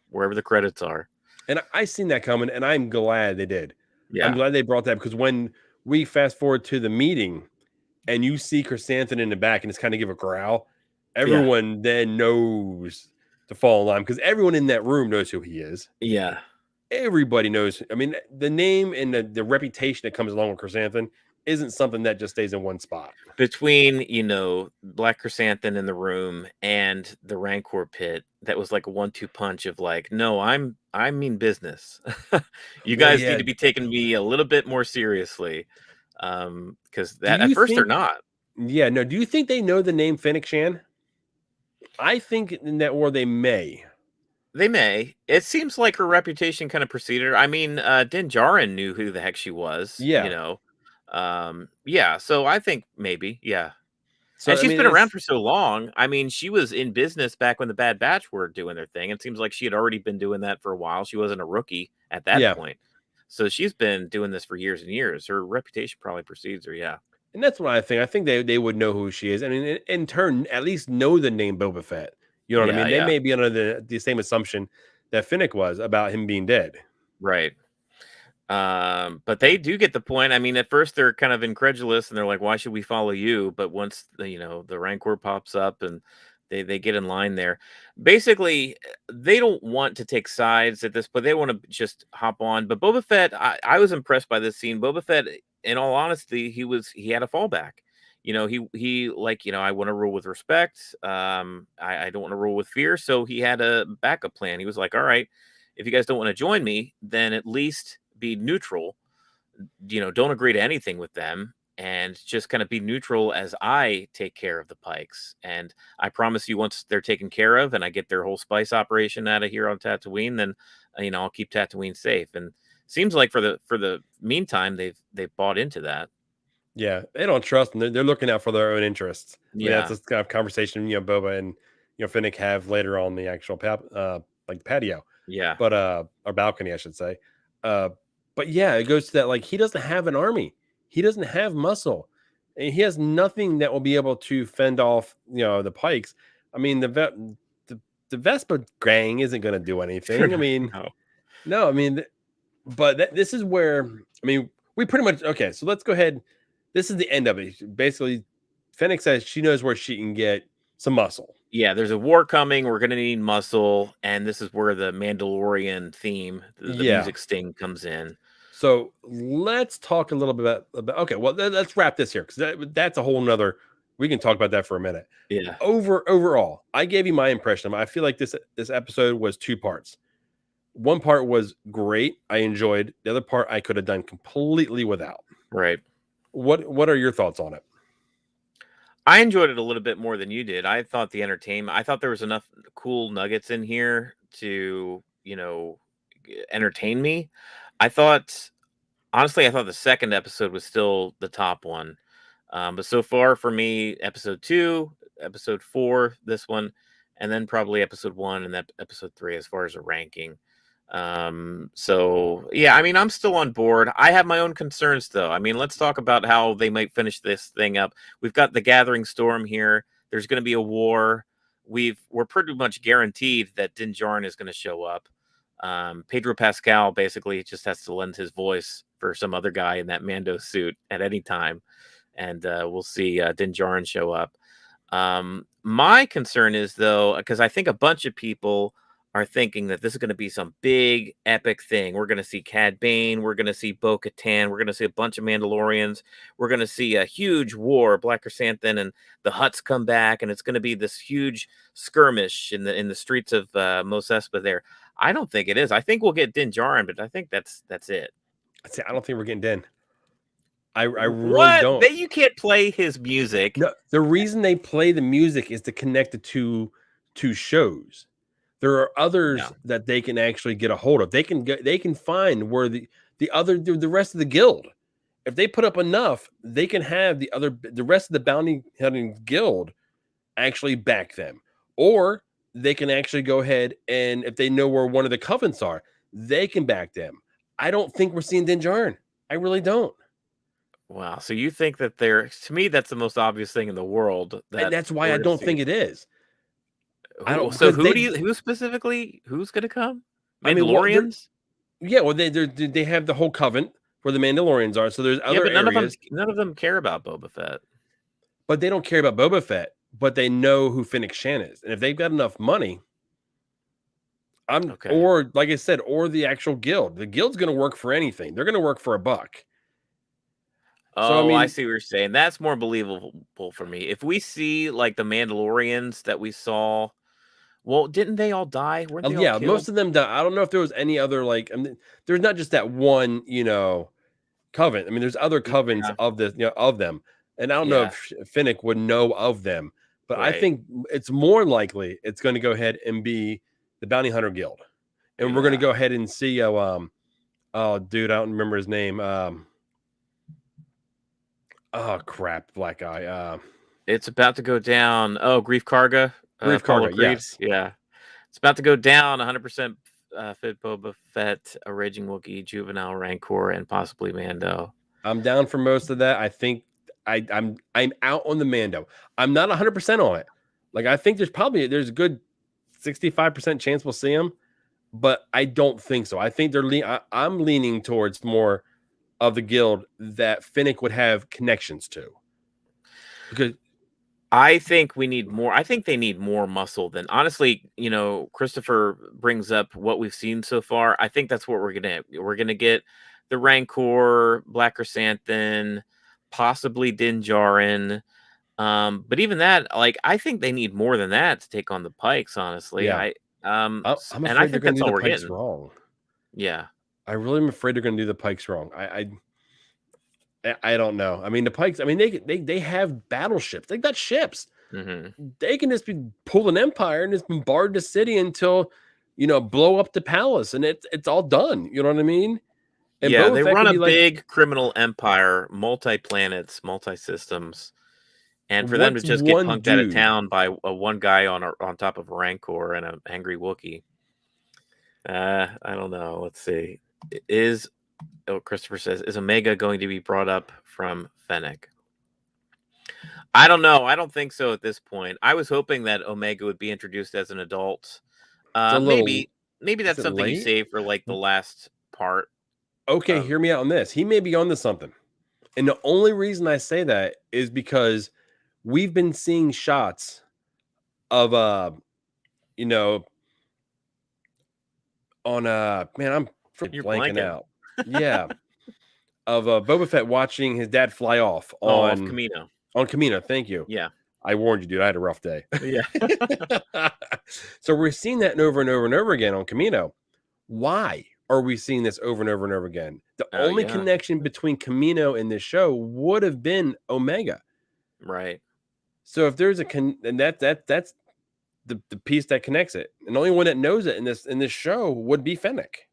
wherever the credits are. And I seen that coming, and I'm glad they did. Yeah. I'm glad they brought that, because when we fast forward to the meeting and you see Krrsantan in the back and it's kind of give a growl, everyone then knows to fall in line, because everyone in that room knows who he is. Yeah. Everybody knows. I mean, the name and the reputation that comes along with Krrsantan isn't something that just stays in one spot. Between, Black Krrsantan in the room and the Rancor pit, that was like a 1-2 punch of like, no, I mean business. You guys need to be taking me a little bit more seriously. Because at first they're not. Yeah, no. Do you think they know the name Fennec Shan? I think that, or they may. They may. It seems like her reputation kind of preceded her. I mean, Din Djarin knew who the heck she was. Yeah. Yeah. So I think maybe, yeah. So, and she's been around for so long. I mean, she was in business back when the Bad Batch were doing their thing. It seems like she had already been doing that for a while. She wasn't a rookie at that point. So she's been doing this for years and years. Her reputation probably precedes her. Yeah. And that's what I think. I think they would know who she is. And in turn, at least know the name Boba Fett. You know what I mean? They may be under the same assumption that Fennec was about him being dead. Right. But they do get the point. I mean, at first they're kind of incredulous and they're like, why should we follow you? But once the Rancor pops up and they get in line there, basically they don't want to take sides at this, but they want to just hop on. But Boba Fett, I was impressed by this scene. Boba Fett, in all honesty, he had a fallback. He like, I want to rule with respect. I don't want to rule with fear. So he had a backup plan. He was like, all right, if you guys don't want to join me, then at least be neutral. Don't agree to anything with them, and just kind of be neutral as I take care of the Pykes. And I promise you, once they're taken care of and I get their whole spice operation out of here on Tatooine, then I'll keep Tatooine safe. And seems like for the meantime, they've bought into that. Yeah, they don't trust them. They're looking out for their own interests. Yeah, that's the kind of conversation Boba and Fennec have later on the actual like patio. Yeah, but or balcony, I should say. But yeah, it goes to that, like, he doesn't have an army. He doesn't have muscle. And he has nothing that will be able to fend off, the Pykes. I mean, the Vespa gang isn't going to do anything. I mean, no. I mean, but this is where, I mean, we pretty much, okay, so let's go ahead. This is the end of it. Basically, Fennec says she knows where she can get some muscle. Yeah, there's a war coming. We're going to need muscle. And this is where the Mandalorian theme, the music sting comes in. So let's talk a little bit about okay, well, let's wrap this here, because that's a whole nother, we can talk about that for a minute. Yeah. Overall, I gave you my impression. I feel like this episode was 2 parts. One part was great. I enjoyed. The other part I could have done completely without. Right. What are your thoughts on it? I enjoyed it a little bit more than you did. I thought I thought there was enough cool nuggets in here to, entertain me. I thought, honestly, I thought the second episode was still the top one. But so far for me, episode 2, episode 4, this one, and then probably episode 1 and that episode 3 as far as a ranking. So yeah, I mean, I'm still on board. I have my own concerns though. I mean, let's talk about how they might finish this thing up. We've got the Gathering Storm here. There's going to be a war. We're pretty much guaranteed that Din Djarin is going to show up. Pedro Pascal basically just has to lend his voice for some other guy in that Mando suit at any time, and we'll see Din Djarin show up. My concern is though, because I think a bunch of people are thinking that this is going to be some big epic thing. We're going to see Cad Bane. We're going to see Bo-Katan. We're going to see a bunch of Mandalorians. We're going to see a huge war. Black Krrsantan and the Hutts come back, and it's going to be this huge skirmish in the streets of Mos Espa there. I don't think it is. I think we'll get Din Djarin, but I think that's it. I don't think we're getting Din. I really What? don't. You can't play his music. No, the reason they play the music is to connect it to shows. There are others that they can actually get a hold of. They can find where the rest of the guild, if they put up enough, they can have the rest of the bounty hunting guild actually back them, or they can actually go ahead and if they know where one of the covens are, they can back them. I don't think we're seeing Din Djarin. I really don't. Wow. So you think that to me, that's the most obvious thing in the world. And that's why I don't think it is. So who specifically, who's going to come? Mandalorians? They have the whole coven where the Mandalorians are. So there's other areas. None of them care about Boba Fett. But they don't care about Boba Fett, but they know who Fennec Shan is. And if they've got enough money, or like I said, or the actual guild. The guild's going to work for anything. They're going to work for $1. Oh, I see what you're saying. That's more believable for me. If we see like the Mandalorians that we saw, well, didn't they all die? Weren't they all killed? Most of them died. I don't know if there was any other there's not just that one, coven. I mean, there's other covens of them, and I don't know if Fennec would know of them, but I think it's more likely it's going to go ahead and be the Bounty Hunter Guild, and we're going to go ahead and see. Oh, dude, I don't remember his name. Oh crap, black guy. It's about to go down. Oh, Grief Karga. Grief Karga, yes. Yeah. It's about to go down. 100% fit Boba Fett, a Raging Wookiee, Juvenile Rancor, and possibly Mando. I'm down for most of that. I think I'm out on the Mando. I'm not 100% on it. Like I think there's a good 65% chance we'll see him, but I don't think so. I think I'm leaning towards more of the guild that Fennec would have connections to. Because I think we need more. I think they need more muscle than honestly, Christopher brings up what we've seen so far. I think that's what we're gonna get the Rancor, Black Krrsantan, possibly Din Djarin. But even that, I think they need more than that to take on the Pykes, honestly. Yeah. I'm afraid I think that's all we're getting wrong. Yeah. I really am afraid they're going to do the Pykes wrong. I don't know. I mean, the Pykes. I mean, they have battleships. They've got ships. Mm-hmm. They can just pull an empire and just bombard the city until blow up the palace, and it's all done. You know what I mean? And yeah, they run a big criminal empire, multi-planets, multi-systems, and for them to just get punked out of town by one guy on top of a Rancor and an angry Wookiee. I don't know. Let's see. Christopher says, is Omega going to be brought up from Fennec? I don't know. I don't think so at this point. I was hoping that Omega would be introduced as an adult. Maybe that's something you save for the last part. Okay, hear me out on this. He may be onto something. And the only reason I say that is because we've been seeing shots of on I'm blanking out. Yeah. Of Boba Fett watching his dad fly off on Kamino. On Kamino, thank you. Yeah. I warned you, dude. I had a rough day. Yeah. So we're seeing that over and over and over again on Kamino. Why are we seeing this over and over and over again? The only connection between Kamino and this show would have been Omega. Right. So if there's and that's the piece that connects it, and the only one that knows it in this show would be Fennec.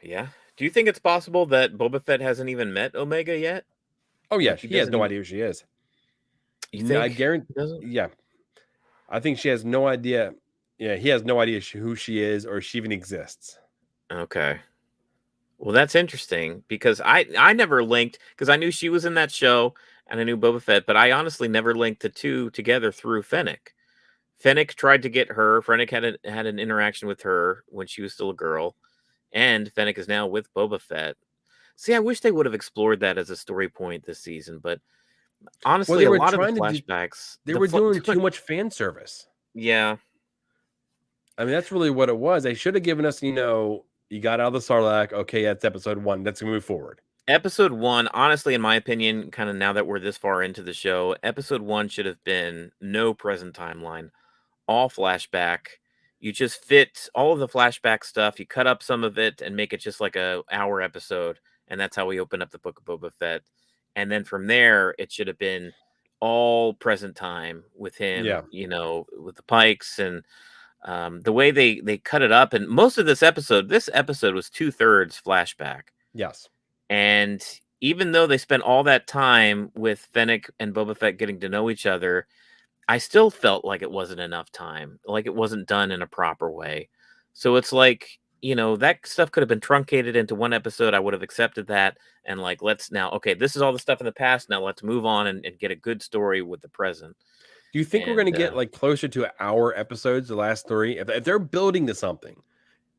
Yeah. Do you think it's possible that Boba Fett hasn't even met Omega yet? Oh yeah, Like he he has doesn't no even. idea who she is. You I think guarantee. he doesn't? Yeah, I think she has no idea. Yeah, he has no idea who she is or she even exists. Okay. Well, that's interesting because I never linked because I knew she was in that show and I knew Boba Fett, but I honestly never linked the two together through Fennec. Fennec tried to get her. Fennec had an interaction with her when she was still a girl, and Fennec is now with Boba Fett. See, I wish they would have explored that as a story point this season, but Well, honestly, they a were lot of the trying to do. flashbacks, They were doing too much fan service. yeah, I mean, that's really what it was. They should have given us, you got out of the Sarlacc. Okay, that's episode 1. Let's move forward. episode 1, honestly, in my opinion, kind of now that we're this far into the show, episode 1 should have been no present timeline, all flashback. You just fit all of the flashback stuff. You cut up some of it and make it just like a hour episode, and that's how we open up the Book of Boba Fett. And then from there, it should have been all present time with him, Yeah. with the Pykes and the way they cut it up. And most of this episode was 2/3 flashback. Yes. And even though they spent all that time with Fennec and Boba Fett getting to know each other, I still felt like it wasn't enough time, like it wasn't done in a proper way. So it's like, that stuff could have been truncated into one episode. I would have accepted that. And like, this is all the stuff in the past. Now let's move on and get a good story with the present. Do you think we're going to get like closer to hour episodes, the last 3? If they're building to something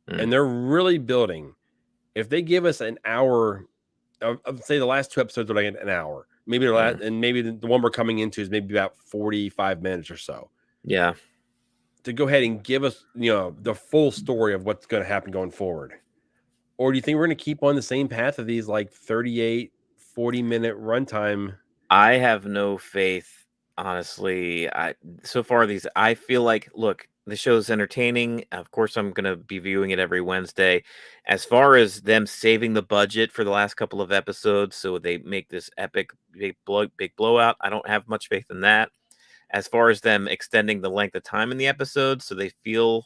and they're really building, if they give us an hour, say the last 2 episodes are like an hour, maybe and maybe the one we're coming into is maybe about 45 minutes or so. Yeah. To go ahead and give us, the full story of what's going to happen going forward. Or do you think we're going to keep on the same path of these like 38, 40-minute runtime? I have no faith, honestly. I feel like, look, the show's entertaining. Of course, I'm going to be viewing it every Wednesday. As far as them saving the budget for the last couple of episodes, so they make this epic big blowout, I don't have much faith in that. As far as them extending the length of time in the episodes so they feel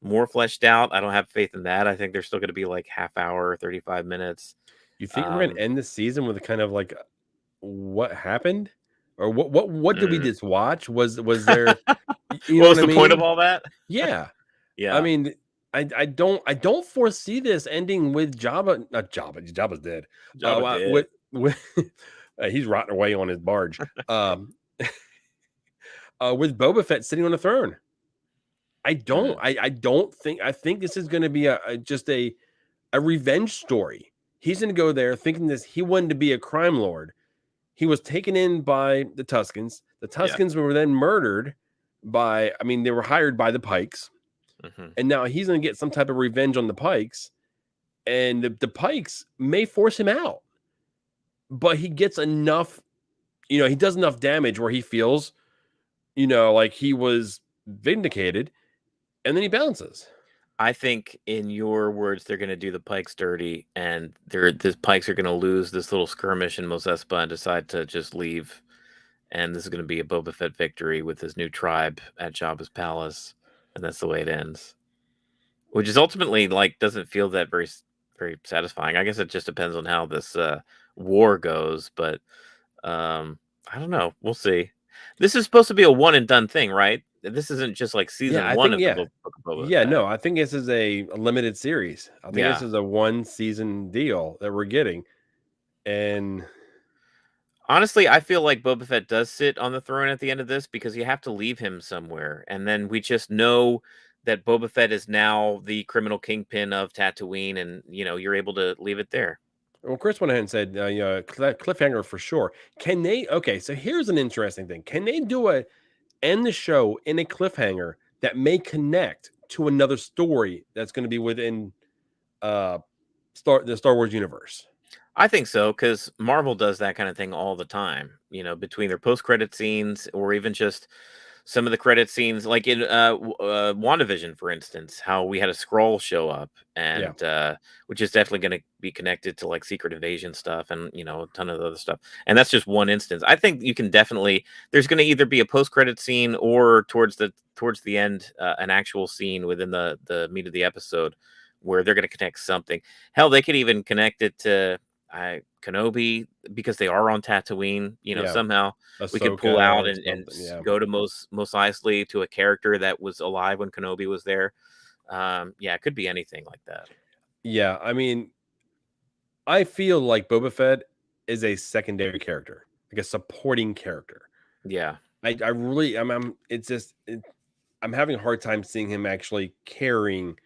more fleshed out, I don't have faith in that. I think they're still going to be like half hour, 35 minutes. You think we're going to end the season with a kind of like what happened? Or what did we just watch? Was there what was the point of all that? Yeah. Yeah. I mean, I don't foresee this ending with Jabba. Not Jabba. Jabba's dead. Jabba With he's rotting away on his barge. With Boba Fett sitting on the throne. I think this is going to be just a revenge story. He's going to go there thinking he wanted to be a crime lord. He was taken in by the Tuskens. The Tuskens were then murdered they were hired by the Pykes. And now he's going to get some type of revenge on the Pykes. And the Pykes may force him out. But he gets enough, he does enough damage where he feels, like he was vindicated. And then he bounces. I think, in your words, they're going to do the Pykes dirty, and the Pykes are going to lose this little skirmish in Mos Espa and decide to just leave. And this is going to be a Boba Fett victory with his new tribe at Jabba's palace, and that's the way it ends. Which is ultimately doesn't feel that very, very satisfying. I guess it just depends on how this war goes, but I don't know. We'll see. This is supposed to be a one and done thing, right? This isn't just like season 1 of the Book of Boba Fett. No, I think this is a limited series. I think this is a 1-season deal that we're getting. And honestly, I feel like Boba Fett does sit on the throne at the end of this because you have to leave him somewhere. And then we just know that Boba Fett is now the criminal kingpin of Tatooine, and you're able to leave it there. Well, Chris went ahead and said, cliffhanger for sure. Can they? Okay, so here's an interesting thing. Can they end the show in a cliffhanger that may connect to another story that's going to be within the Star Wars universe? I think so, because Marvel does that kind of thing all the time. Between their post-credit scenes or even just some of the credit scenes, like in WandaVision, for instance, how we had a scroll show up, and which is definitely going to be connected to like Secret Invasion stuff, and a ton of other stuff. And that's just one instance. I think you can definitely, there's going to either be a post credit scene or towards the end, an actual scene within the meat of the episode where they're going to connect something. Hell, they could even connect it to Kenobi, because they are on Tatooine. Somehow we could pull out and go to Mos Eisley, to a character that was alive when Kenobi was there. It could be anything like that. Yeah, I mean, I feel like Boba Fett is a secondary character, like a supporting character. Yeah, I really, I'm having a hard time seeing him actually carrying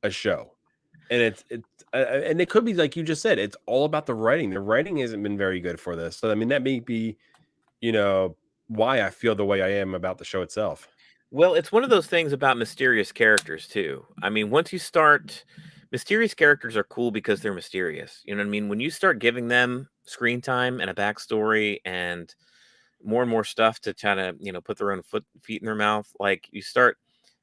a show. And and it could be like you just said, it's all about the writing. The writing hasn't been very good for this. So I mean, that may be, why I feel the way I am about the show itself. Well, it's one of those things about mysterious characters too. I mean, once you start, mysterious characters are cool because they're mysterious. You know what I mean? When you start giving them screen time and a backstory and more stuff to kind of, put their own feet in their mouth, like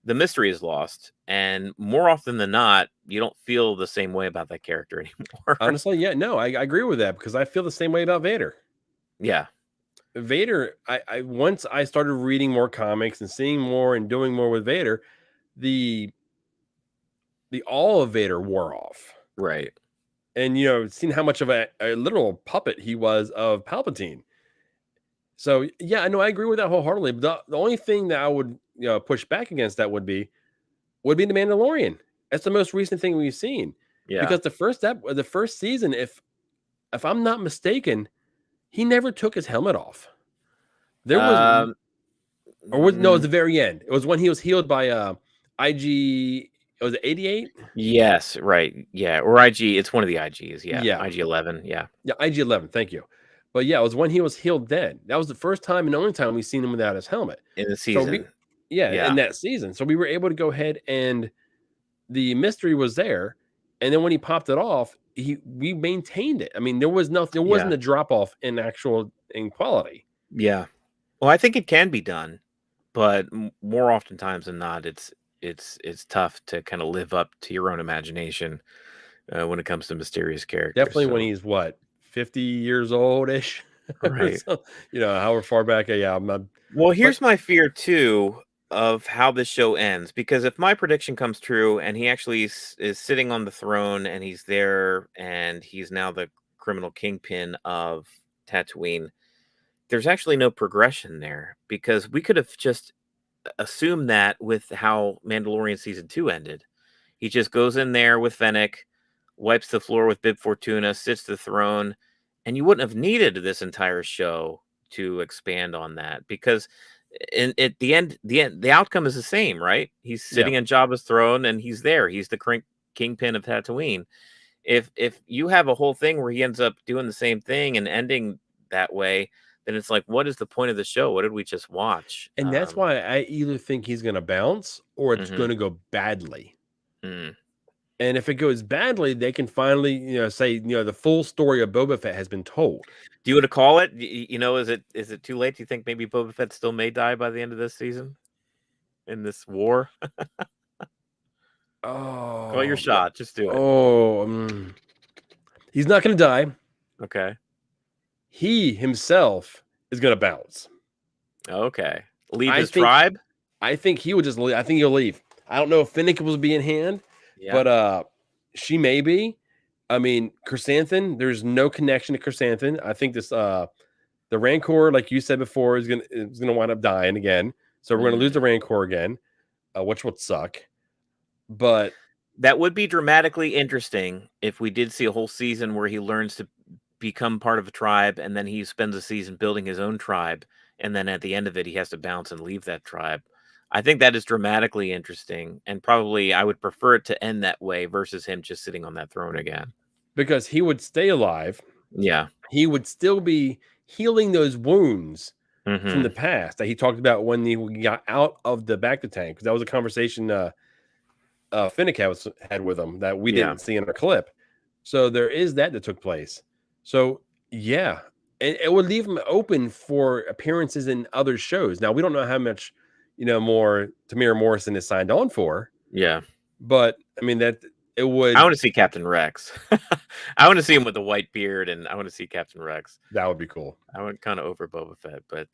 the mystery is lost, and more often than not, you don't feel the same way about that character anymore. Honestly, yeah, no, I agree with that, because I feel the same way about Vader. Yeah. Vader, I once I started reading more comics and seeing more and doing more with Vader, the awe of Vader wore off. Right. And, seeing how much of a literal puppet he was of Palpatine. So, yeah, I know, I agree with that wholeheartedly. But the only thing that I would, push back against that would be The Mandalorian. That's the most recent thing we've seen. Yeah. Because the first season, if I'm not mistaken, he never took his helmet off. There was, it was the very end. It was when he was healed by IG. Was it 88? Yes, right. Yeah, or IG. It's one of the IGs. Yeah. IG 11. Yeah. Yeah, IG 11. Thank you. But yeah, it was when he was healed then. That was the first time and only time we've seen him without his helmet in the season. So in that season. So we were able to go ahead, and the mystery was there. And then when he popped it off, we maintained it. I mean, there wasn't a drop off in quality. Yeah. Well, I think it can be done, but more oftentimes than not, it's tough to kind of live up to your own imagination when it comes to mysterious characters. Definitely when he's 50 years old-ish. Right. So, however far back. Yeah. Well, here's my fear too of how this show ends, because if my prediction comes true and he actually is sitting on the throne and he's there and he's now the criminal kingpin of Tatooine, there's actually no progression there, because we could have just assumed that with how Mandalorian season 2 ended. He just goes in there with Fennec, wipes the floor with Bib Fortuna, sits the throne, and you wouldn't have needed this entire show to expand on that, because at the end, the outcome is the same, right? He's sitting on Jabba's throne, and he's there. He's the kingpin of Tatooine. If you have a whole thing where he ends up doing the same thing and ending that way, then it's like, what is the point of the show? What did we just watch? And that's why I either think he's going to bounce or it's going to go badly. Mm. And if it goes badly, they can finally, say, the full story of Boba Fett has been told. Do you want to call it? Is it too late? Do you think maybe Boba Fett still may die by the end of this season in this war? Call your shot. Just do it. He's not going to die. Okay. He himself is going to bounce. Okay. Leave his tribe? I think he would just leave. I think he'll leave. I don't know if Fennec will be in hand, but she may be. I mean, Krrsantan, there's no connection to Krrsantan. I think this the Rancor, like you said before, is gonna wind up dying again. So we're gonna lose the Rancor again, which would suck. But that would be dramatically interesting if we did see a whole season where he learns to become part of a tribe, and then he spends a season building his own tribe, and then at the end of it, he has to bounce and leave that tribe. I think that is dramatically interesting, and probably I would prefer it to end that way versus him just sitting on that throne again. Because he would stay alive. Yeah. He would still be healing those wounds from the past that he talked about when he got out of the bacta tank. Because that was a conversation Fennec had with him that we didn't see in our clip. So there is that took place. So, and it would leave him open for appearances in other shows. Now, we don't know how much, more Tamir Morrison is signed on for. Yeah. But I mean that it would. I want to see Captain Rex. I want to see him with the white beard, and I want to see Captain Rex. That would be cool. I went kind of over Boba Fett, but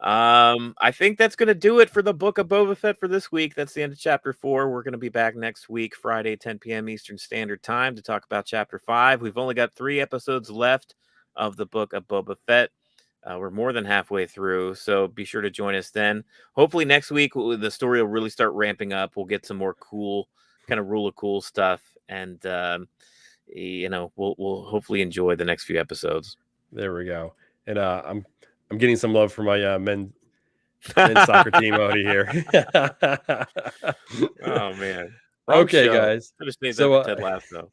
I think that's going to do it for the Book of Boba Fett for this week. That's the end of Chapter 4. We're going to be back next week, Friday, 10 p.m. Eastern Standard Time, to talk about Chapter 5. We've only got 3 episodes left of the Book of Boba Fett. We're more than halfway through, so be sure to join us then. Hopefully next week, the story will really start ramping up. We'll get some more cool, kind of rule of cool stuff, and we'll hopefully enjoy the next few episodes. There we go. And I'm getting some love for my men's soccer team out here. Oh man. Okay, guys. I just need that Ted Lasso.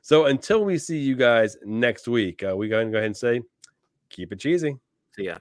So until we see you guys next week, we go ahead and say, keep it cheesy. See ya.